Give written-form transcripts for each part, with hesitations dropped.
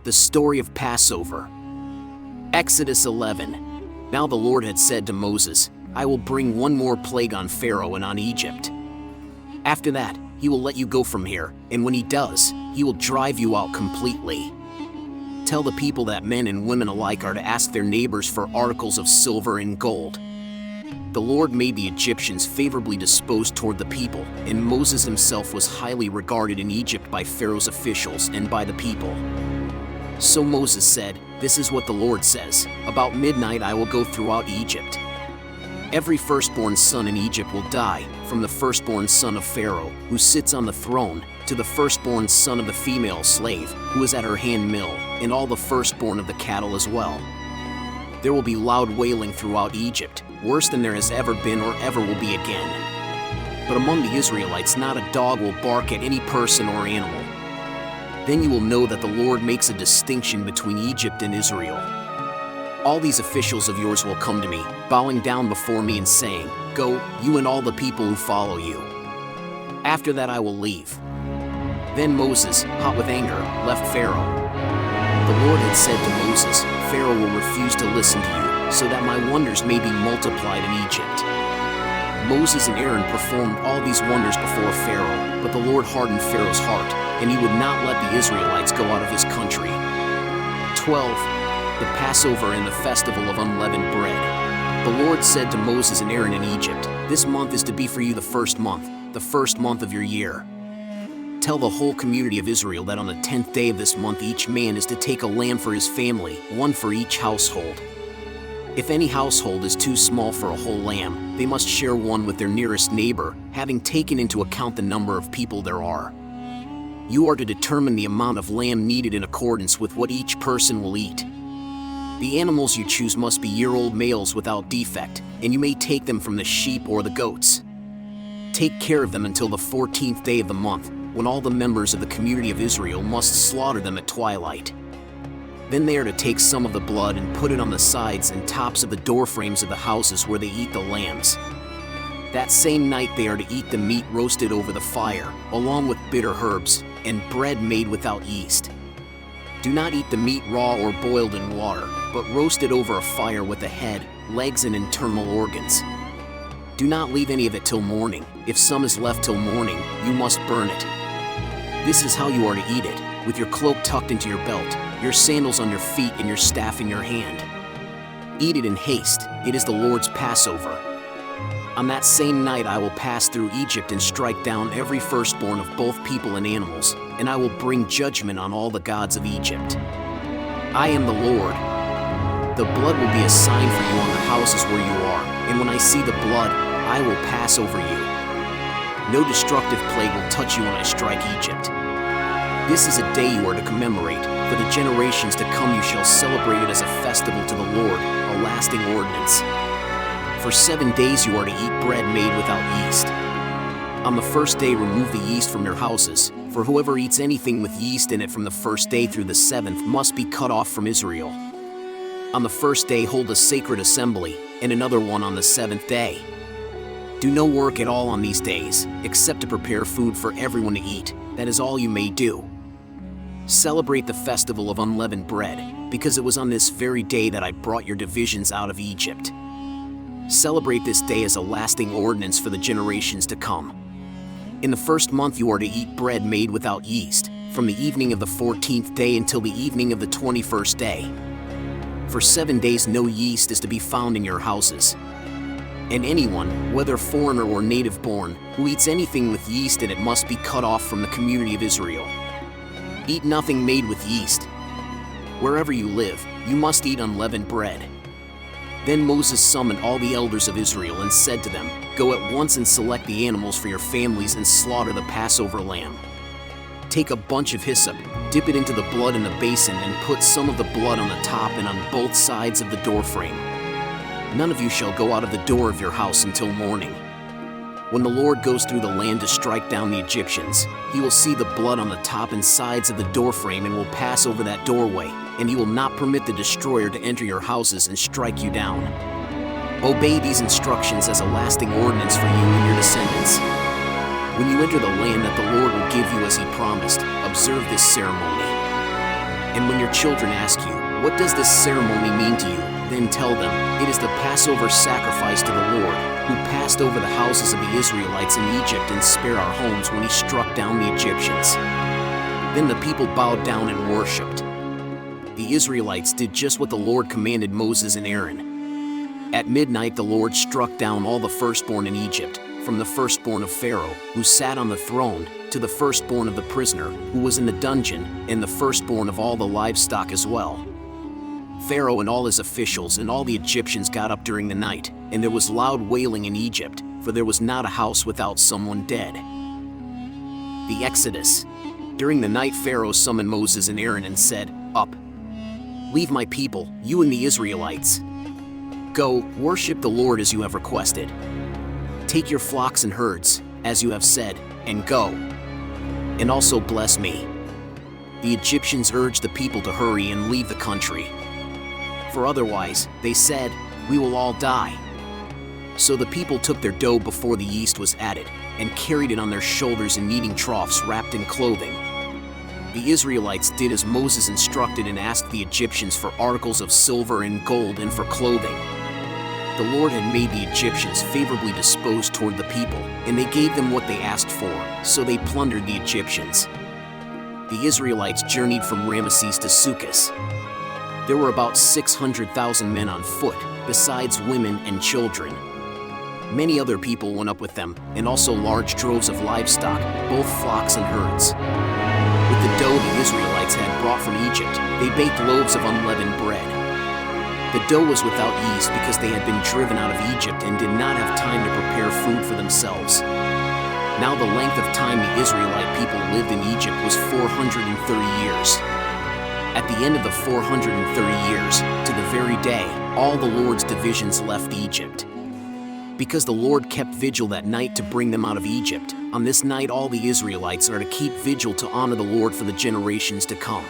The story of Passover. Exodus 11. Now the Lord had said to Moses, I will bring one more plague on Pharaoh and on Egypt. After that, he will let you go from here, and when he does, he will drive you out completely. Tell the people that men and women alike are to ask their neighbors for articles of silver and gold. The Lord made the Egyptians favorably disposed toward the people, and Moses himself was highly regarded in Egypt by Pharaoh's officials and by the people. So Moses said, This is what the Lord says, about midnight I will go throughout Egypt. Every firstborn son in Egypt will die, from the firstborn son of Pharaoh, who sits on the throne, to the firstborn son of the female slave, who is at her hand mill, and all the firstborn of the cattle as well. There will be loud wailing throughout Egypt, worse than there has ever been or ever will be again. But among the Israelites not a dog will bark at any person or animal. Then you will know that the Lord makes a distinction between Egypt and Israel. All these officials of yours will come to me, bowing down before me and saying, Go, you and all the people who follow you. After that I will leave. Then Moses, hot with anger, left Pharaoh. The Lord had said to Moses, Pharaoh will refuse to listen to you, so that my wonders may be multiplied in Egypt. Moses and Aaron performed all these wonders before Pharaoh, but the Lord hardened Pharaoh's heart, and he would not let the Israelites go out of his country. 12. The Passover and the Festival of Unleavened Bread. The Lord said to Moses and Aaron in Egypt, This month is to be for you the first month of your year. Tell the whole community of Israel that on the 10th day of this month each man is to take a lamb for his family, one for each household. If any household is too small for a whole lamb, they must share one with their nearest neighbor, having taken into account the number of people there are. You are to determine the amount of lamb needed in accordance with what each person will eat. The animals you choose must be year-old males without defect, and you may take them from the sheep or the goats. Take care of them until the 14th day of the month, when all the members of the community of Israel must slaughter them at twilight. Then they are to take some of the blood and put it on the sides and tops of the doorframes of the houses where they eat the lambs. That same night they are to eat the meat roasted over the fire, along with bitter herbs, and bread made without yeast. Do not eat the meat raw or boiled in water, but roast it over a fire with the head, legs, and internal organs. Do not leave any of it till morning. If some is left till morning, you must burn it. This is how you are to eat it, with your cloak tucked into your belt, your sandals on your feet, and your staff in your hand. Eat it in haste, it is the Lord's Passover. On that same night I will pass through Egypt and strike down every firstborn of both people and animals, and I will bring judgment on all the gods of Egypt. I am the Lord. The blood will be a sign for you on the houses where you are, and when I see the blood, I will pass over you. No destructive plague will touch you when I strike Egypt. This is a day you are to commemorate. For the generations to come you shall celebrate it as a festival to the Lord, a lasting ordinance. For 7 days you are to eat bread made without yeast. On the first day remove the yeast from your houses, for whoever eats anything with yeast in it from the first day through the 7th must be cut off from Israel. On the first day hold a sacred assembly, and another one on the 7th day. Do no work at all on these days, except to prepare food for everyone to eat. That is all you may do. Celebrate the festival of unleavened bread, because it was on this very day that I brought your divisions out of Egypt. Celebrate this day as a lasting ordinance for the generations to come. In the first month you are to eat bread made without yeast, from the evening of the 14th day until the evening of the 21st day. For 7 days no yeast is to be found in your houses. And anyone, whether foreigner or native born, who eats anything with yeast in it must be cut off from the community of Israel. Eat nothing made with yeast. Wherever you live, you must eat unleavened bread. Then Moses summoned all the elders of Israel and said to them, Go at once and select the animals for your families and slaughter the Passover lamb. Take a bunch of hyssop, dip it into the blood in the basin, and put some of the blood on the top and on both sides of the doorframe. None of you shall go out of the door of your house until morning. When the Lord goes through the land to strike down the Egyptians, he will see the blood on the top and sides of the doorframe and will pass over that doorway, and he will not permit the destroyer to enter your houses and strike you down. Obey these instructions as a lasting ordinance for you and your descendants. When you enter the land that the Lord will give you as he promised, observe this ceremony. And when your children ask you, what does this ceremony mean to you? Then tell them, it is the Passover sacrifice to the Lord, who passed over the houses of the Israelites in Egypt and spared our homes when he struck down the Egyptians. Then the people bowed down and worshipped. The Israelites did just what the Lord commanded Moses and Aaron. At midnight the Lord struck down all the firstborn in Egypt, from the firstborn of Pharaoh, who sat on the throne, to the firstborn of the prisoner, who was in the dungeon, and the firstborn of all the livestock as well. Pharaoh and all his officials and all the Egyptians got up during the night, and there was loud wailing in Egypt, for there was not a house without someone dead. The Exodus. During the night Pharaoh summoned Moses and Aaron and said, "Up, leave my people, you and the Israelites. Go, worship the Lord as you have requested. Take your flocks and herds, as you have said, and go. And also bless me." The Egyptians urged the people to hurry and leave the country. For otherwise, they said, we will all die. So the people took their dough before the yeast was added, and carried it on their shoulders in kneading troughs wrapped in clothing. The Israelites did as Moses instructed and asked the Egyptians for articles of silver and gold and for clothing. The Lord had made the Egyptians favorably disposed toward the people, and they gave them what they asked for, so they plundered the Egyptians. The Israelites journeyed from Ramesses to Succoth. There were about 600,000 men on foot, besides women and children. Many other people went up with them, and also large droves of livestock, both flocks and herds. With the dough the Israelites had brought from Egypt, they baked loaves of unleavened bread. The dough was without yeast because they had been driven out of Egypt and did not have time to prepare food for themselves. Now the length of time the Israelite people lived in Egypt was 430 years. At the end of the 430 years, to the very day, all the Lord's divisions left Egypt. Because the Lord kept vigil that night to bring them out of Egypt, on this night all the Israelites are to keep vigil to honor the Lord for the generations to come.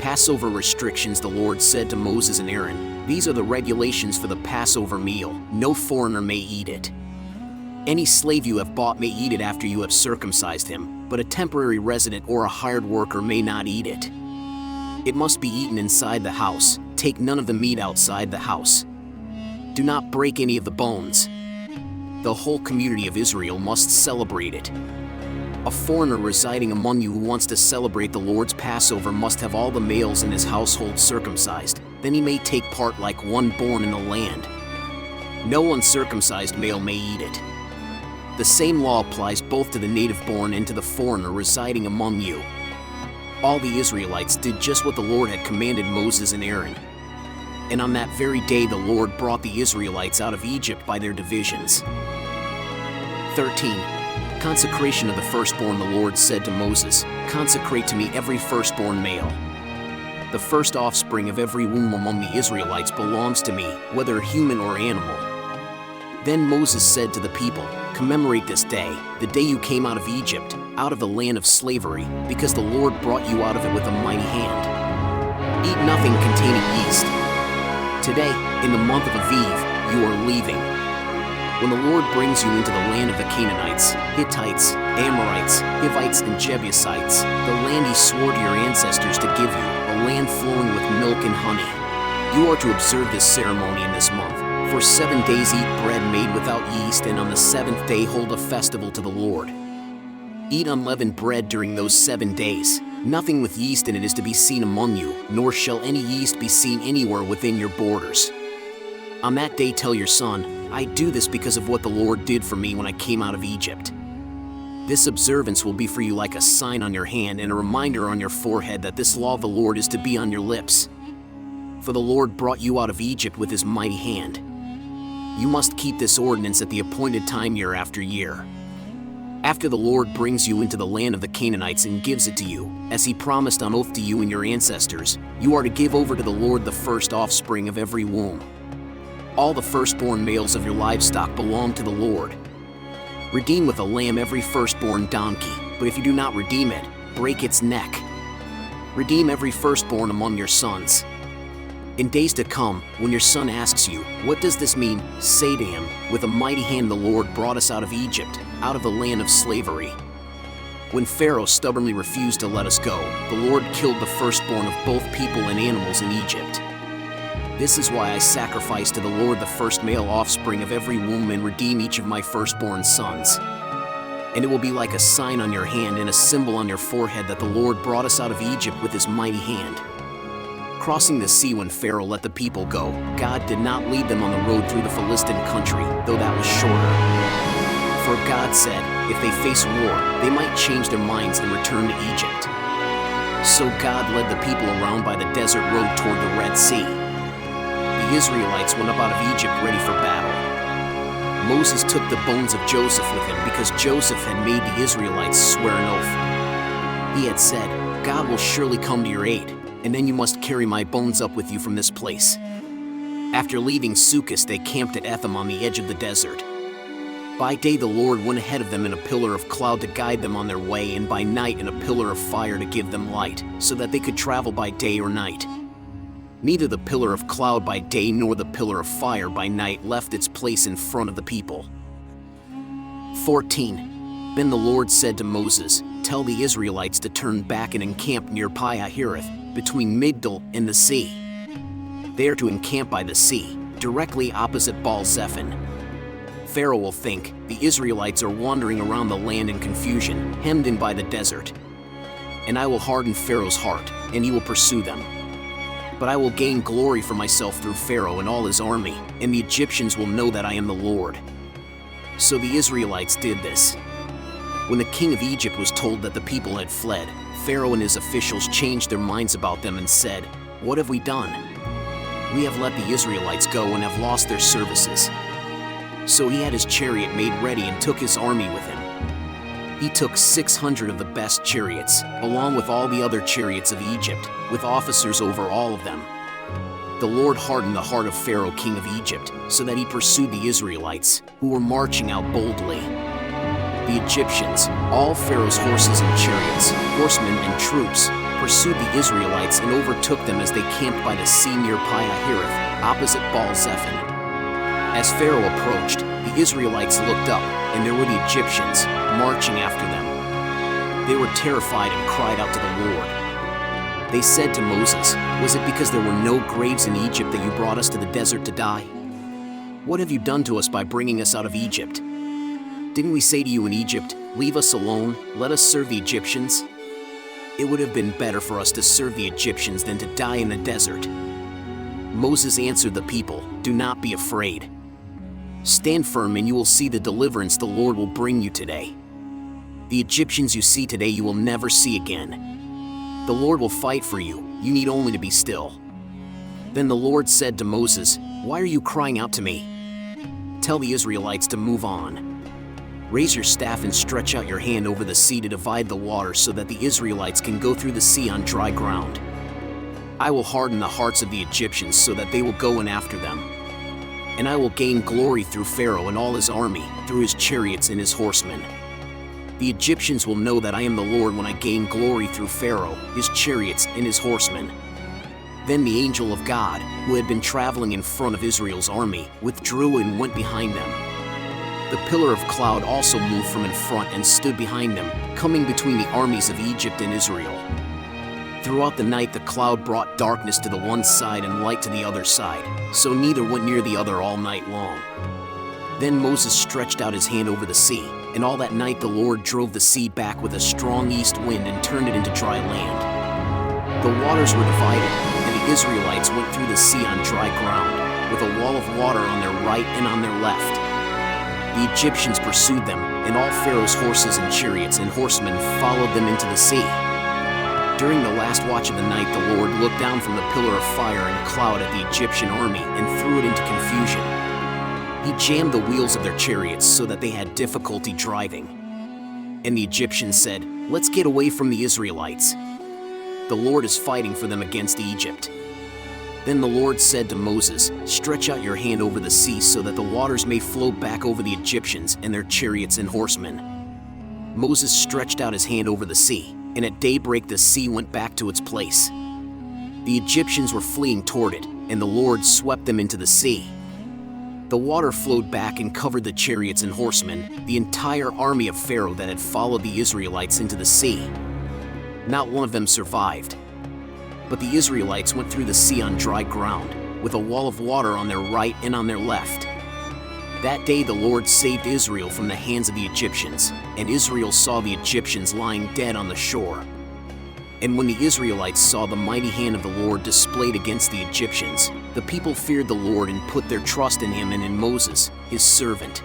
Passover restrictions. The Lord said to Moses and Aaron, "These are the regulations for the Passover meal. No foreigner may eat it. Any slave you have bought may eat it after you have circumcised him, but a temporary resident or a hired worker may not eat it. It must be eaten inside the house. Take none of the meat outside the house. Do not break any of the bones. The whole community of Israel must celebrate it. A foreigner residing among you who wants to celebrate the Lord's Passover must have all the males in his household circumcised. Then he may take part like one born in the land. No uncircumcised male may eat it. The same law applies both to the native born and to the foreigner residing among you." All the Israelites did just what the Lord had commanded Moses and Aaron. And on that very day the Lord brought the Israelites out of Egypt by their divisions. 13. Consecration of the firstborn. The Lord said to Moses, "Consecrate to me every firstborn male. The first offspring of every womb among the Israelites belongs to me, whether human or animal." Then Moses said to the people, "Commemorate this day, the day you came out of Egypt, out of the land of slavery, because the Lord brought you out of it with a mighty hand. Eat nothing containing yeast. Today, in the month of Aviv, you are leaving. When the Lord brings you into the land of the Canaanites, Hittites, Amorites, Hivites, and Jebusites, the land he swore to your ancestors to give you, a land flowing with milk and honey. You are to observe this ceremony in this month. For 7 days eat bread made without yeast, and on the 7th day hold a festival to the Lord. Eat unleavened bread during those 7 days. Nothing with yeast in it is to be seen among you, nor shall any yeast be seen anywhere within your borders. On that day tell your son, I do this because of what the Lord did for me when I came out of Egypt. This observance will be for you like a sign on your hand and a reminder on your forehead that this law of the Lord is to be on your lips. For the Lord brought you out of Egypt with his mighty hand. You must keep this ordinance at the appointed time year after year. After the Lord brings you into the land of the Canaanites and gives it to you, as he promised on oath to you and your ancestors, you are to give over to the Lord the first offspring of every womb. All the firstborn males of your livestock belong to the Lord. Redeem with a lamb every firstborn donkey, but if you do not redeem it, break its neck. Redeem every firstborn among your sons. In days to come, when your son asks you, what does this mean? Say to him, with a mighty hand the Lord brought us out of Egypt, out of the land of slavery. When Pharaoh stubbornly refused to let us go, the Lord killed the firstborn of both people and animals in Egypt. This is why I sacrifice to the Lord the first male offspring of every womb and redeem each of my firstborn sons. And it will be like a sign on your hand and a symbol on your forehead that the Lord brought us out of Egypt with his mighty hand. Crossing the sea when Pharaoh let the people go, God did not lead them on the road through the Philistine country, though that was shorter. For God said, if they face war, they might change their minds and return to Egypt. So God led the people around by the desert road toward the Red Sea. The Israelites went up out of Egypt ready for battle. Moses took the bones of Joseph with him because Joseph had made the Israelites swear an oath. He had said, God will surely come to your aid, and then you must carry my bones up with you from this place. After leaving Sukkot, they camped at Etham on the edge of the desert. By day the Lord went ahead of them in a pillar of cloud to guide them on their way, and by night in a pillar of fire to give them light, so that they could travel by day or night. Neither the pillar of cloud by day nor the pillar of fire by night left its place in front of the people. 14. Then the Lord said to Moses, tell the Israelites to turn back and encamp near Pi-hahiroth, between Migdol and the sea. They are to encamp by the sea, directly opposite Baal-zephon. Pharaoh will think the Israelites are wandering around the land in confusion, hemmed in by the desert. And I will harden Pharaoh's heart, and he will pursue them. But I will gain glory for myself through Pharaoh and all his army, and the Egyptians will know that I am the Lord. So the Israelites did this. When the king of Egypt was told that the people had fled, Pharaoh and his officials changed their minds about them and said, what have we done? We have let the Israelites go and have lost their services. So he had his chariot made ready and took his army with him. He took 600 of the best chariots, along with all the other chariots of Egypt, with officers over all of them. The Lord hardened the heart of Pharaoh, king of Egypt, so that he pursued the Israelites, who were marching out boldly. The Egyptians, all Pharaoh's horses and chariots, horsemen and troops, pursued the Israelites and overtook them as they camped by the sea near Pi-hahiroth, opposite Baal-zephon. As Pharaoh approached, the Israelites looked up, and there were the Egyptians, marching after them. They were terrified and cried out to the Lord. They said to Moses, was it because there were no graves in Egypt that you brought us to the desert to die? What have you done to us by bringing us out of Egypt? Didn't we say to you in Egypt, leave us alone, let us serve the Egyptians? It would have been better for us to serve the Egyptians than to die in the desert. Moses answered the people, do not be afraid. Stand firm and you will see the deliverance the Lord will bring you today. The Egyptians you see today you will never see again. The Lord will fight for you, you need only to be still. Then the Lord said to Moses, why are you crying out to me? Tell the Israelites to move on. Raise your staff and stretch out your hand over the sea to divide the water so that the Israelites can go through the sea on dry ground. I will harden the hearts of the Egyptians so that they will go in after them. And I will gain glory through Pharaoh and all his army, through his chariots and his horsemen. The Egyptians will know that I am the Lord when I gain glory through Pharaoh, his chariots, and his horsemen. Then the angel of God, who had been traveling in front of Israel's army, withdrew and went behind them. The pillar of cloud also moved from in front and stood behind them, coming between the armies of Egypt and Israel. Throughout the night the cloud brought darkness to the one side and light to the other side, so neither went near the other all night long. Then Moses stretched out his hand over the sea, and all that night the Lord drove the sea back with a strong east wind and turned it into dry land. The waters were divided, and the Israelites went through the sea on dry ground, with a wall of water on their right and on their left. The Egyptians pursued them, and all Pharaoh's horses and chariots and horsemen followed them into the sea. During the last watch of the night, the Lord looked down from the pillar of fire and cloud at the Egyptian army and threw it into confusion. He jammed the wheels of their chariots so that they had difficulty driving. And the Egyptians said, let's get away from the Israelites. The Lord is fighting for them against Egypt. Then the Lord said to Moses, stretch out your hand over the sea so that the waters may flow back over the Egyptians and their chariots and horsemen. Moses stretched out his hand over the sea, and at daybreak the sea went back to its place. The Egyptians were fleeing toward it, and the Lord swept them into the sea. The water flowed back and covered the chariots and horsemen, the entire army of Pharaoh that had followed the Israelites into the sea. Not one of them survived. But the Israelites went through the sea on dry ground, with a wall of water on their right and on their left. That day the Lord saved Israel from the hands of the Egyptians, and Israel saw the Egyptians lying dead on the shore. And when the Israelites saw the mighty hand of the Lord displayed against the Egyptians, the people feared the Lord and put their trust in him and in Moses, his servant.